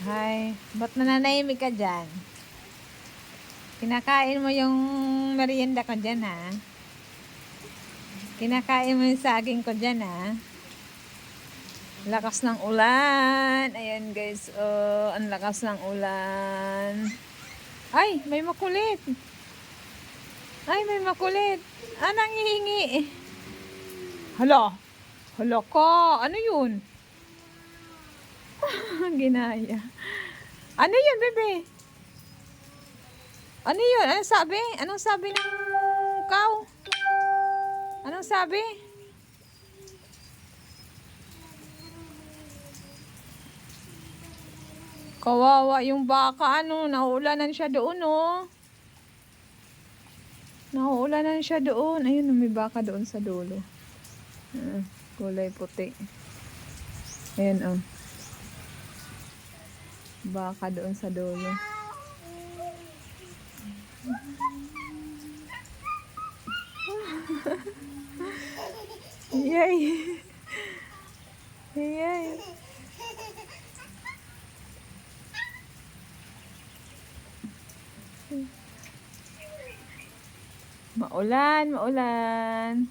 Hi, ba't nananahimik ka dyan? Kinakain mo yung merienda ko dyan, ha? Kinakain mo yung saging ko dyan, ha? Lakas ng ulan. Ayan, guys. Oh, ang lakas ng ulan. Ay, may makulit. Ay, may makulit. Anong hihingi? Hala. Hala ka. Ano yun? Ginaya. Ano yun, bebe? Ano yun? Anong sabi? Anong sabi ng cow? Anong sabi? Kawawa yung baka, ano, nauulanan siya doon, oh. Nauulanan siya doon. Ayun, may baka doon sa dulo. Kulay puti. Ayun, oh. Baka doon sa dulo. Yay! Yay! Maulan, maulan.